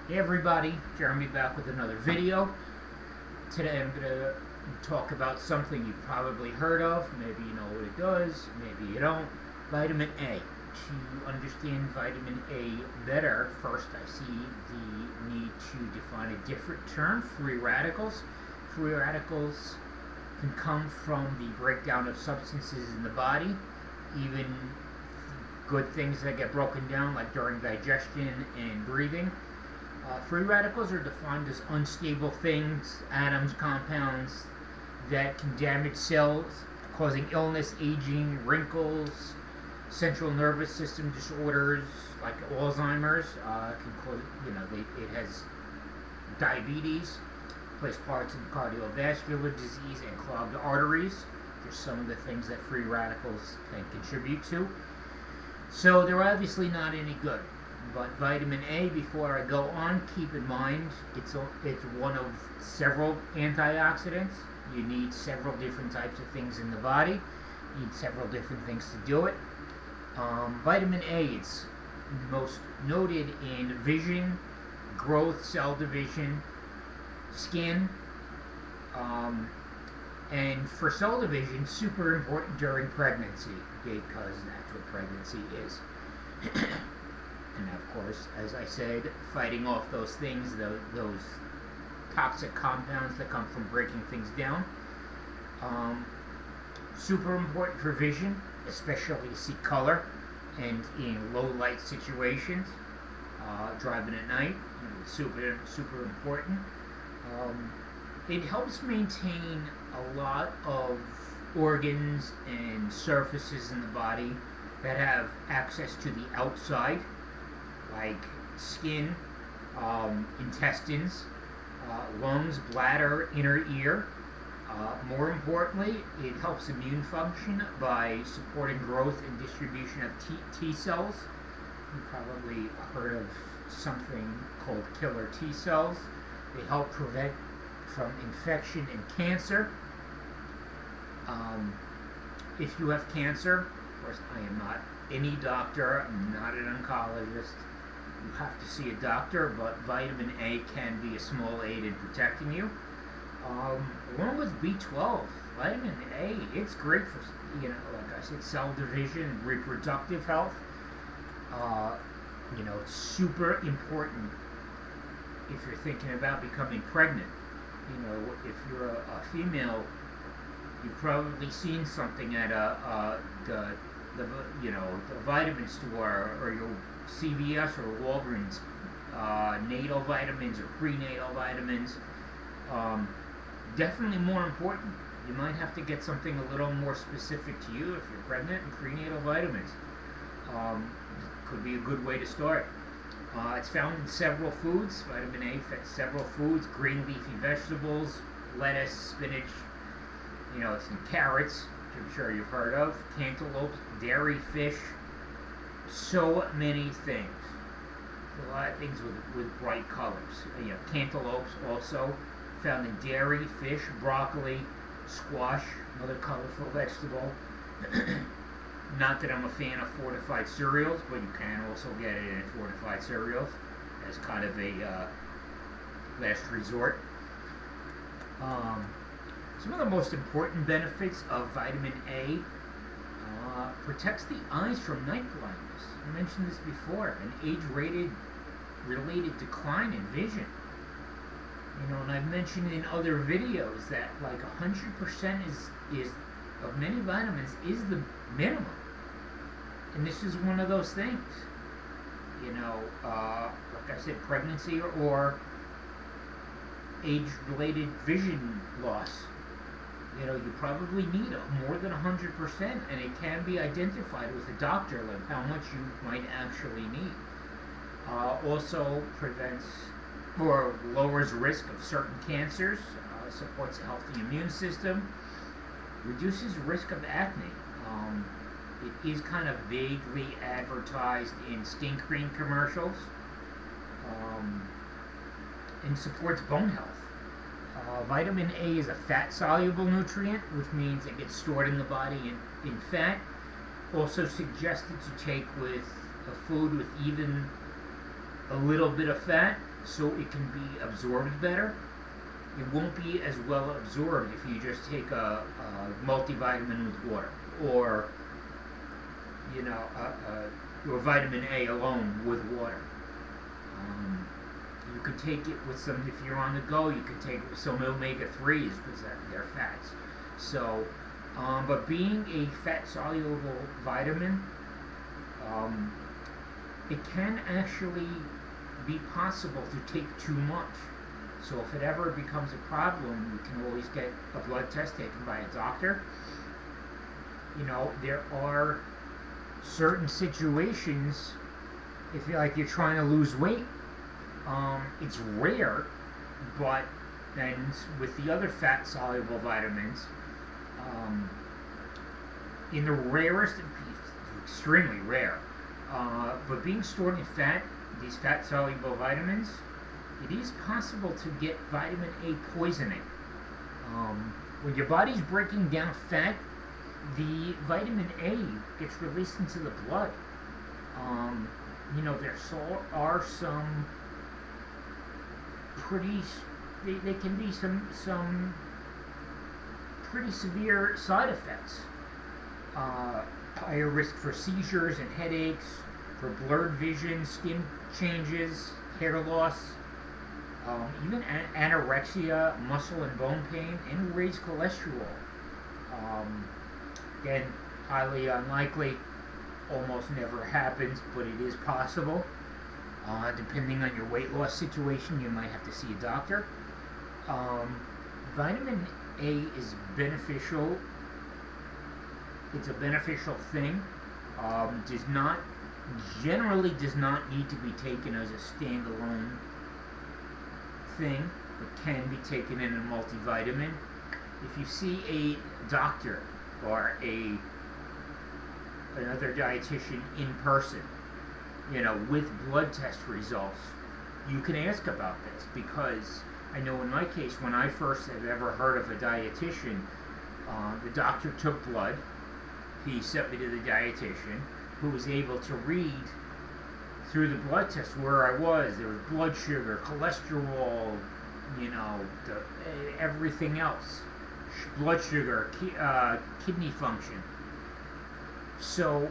Hey everybody, Jeremy back with another video. Today I'm going to talk about something you've probably heard of. Maybe you know what it does, maybe you don't. Vitamin A. To understand vitamin A better, first I see the need to define a different term, free radicals. Free radicals can come from the breakdown of substances in the body, even good things that get broken down like during digestion and breathing. Free radicals are defined as unstable things, atoms, compounds that can damage cells, causing illness, aging, wrinkles, central nervous system disorders like Alzheimer's. Can cause, it has diabetes, plays parts in cardiovascular disease and clogged arteries. Just some of the things that free radicals can contribute to. So they're obviously not any good. But vitamin A, before I go on, keep in mind it's one of several antioxidants. You need several different types of things in the body. You need several different things to do it. Vitamin A is most noted in vision, growth, cell division, skin, and for cell division, super important during pregnancy because that's what pregnancy is. And of course, as I said, fighting off those things, those toxic compounds that come from breaking things down. Super important for vision, especially to see color and in low light situations. Driving at night, super important. It helps maintain a lot of organs and surfaces in the body that have access to the outside, like skin, intestines, lungs, bladder, inner ear. More importantly, it helps immune function by supporting growth and distribution of T cells. You probably heard of something called killer T cells. They help prevent from infection and cancer. If you have cancer, of course I am not any doctor, I'm not an oncologist. You have to see a doctor, but vitamin A can be a small aid in protecting you. Along with B12, vitamin A, it's great for, like I said, cell division, reproductive health. It's super important if you're thinking about becoming pregnant. If you're a female, you've probably seen something at the vitamin store or your CVS or Walgreens, natal vitamins or prenatal vitamins. Definitely more important. You might have to get something a little more specific to you if you're pregnant, and prenatal vitamins. Could be a good way to start. It's found in several foods. Vitamin A affects several foods: green leafy vegetables, lettuce, spinach. It's in carrots, which I'm sure you've heard of, cantaloupes, dairy, fish. So many things. A lot of things with bright colors. Cantaloupes also found in dairy, fish, broccoli, squash, another colorful vegetable. Not that I'm a fan of fortified cereals, but you can also get it in fortified cereals as kind of a last resort. Some of the most important benefits of vitamin A protects the eyes from night blindness. I mentioned this before, an age-related decline in vision. And I've mentioned in other videos that like 100% is of many vitamins is the minimum. And this is one of those things. Like I said, pregnancy or age-related vision loss. You probably need more than 100%, and it can be identified with a doctor, like how much you might actually need. Also prevents or lowers risk of certain cancers, supports a healthy immune system, reduces risk of acne. It is kind of vaguely advertised in skin cream commercials, and supports bone health. Vitamin A is a fat-soluble nutrient, which means it gets stored in the body in fat. Also suggested to take with a food with even a little bit of fat, so it can be absorbed better. It won't be as well absorbed if you just take a multivitamin with water, or or vitamin A alone with water. You could take it with some, if you're on the go, you could take it with some omega-3s because they're fats. So, but being a fat-soluble vitamin, it can actually be possible to take too much. So if it ever becomes a problem, you can always get a blood test taken by a doctor. There are certain situations, if you're trying to lose weight, it's rare, but then with the other fat-soluble vitamins, in the rarest of cases, extremely rare, but being stored in fat, these fat-soluble vitamins, it is possible to get vitamin A poisoning. When your body's breaking down fat, the vitamin A gets released into the blood. There are some they can be some pretty severe side effects. Higher risk for seizures and headaches, for blurred vision, skin changes, hair loss, even anorexia, muscle and bone pain, and raised cholesterol. Again, highly unlikely, almost never happens, but it is possible. Depending on your weight loss situation, you might have to see a doctor. Vitamin A is beneficial. It's a beneficial thing. Generally does not need to be taken as a standalone thing. It can be taken in a multivitamin. If you see a doctor or another dietitian in person, with blood test results, you can ask about this, because I know in my case, when I first have ever heard of a dietitian, the doctor took blood. He sent me to the dietitian, who was able to read through the blood test where I was. There was blood sugar, cholesterol, everything else, blood sugar, kidney function. So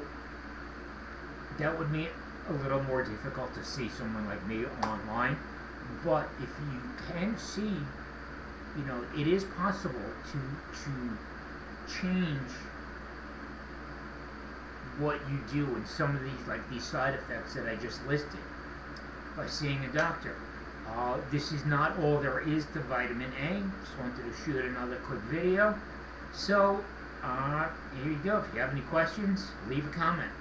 that would make it a little more difficult to see someone like me online. But if you can see, it is possible to change what you do in some of these side effects that I just listed by seeing a doctor. This is not all there is to vitamin A. Just wanted to shoot another quick video. So, here you go. If you have any questions, leave a comment.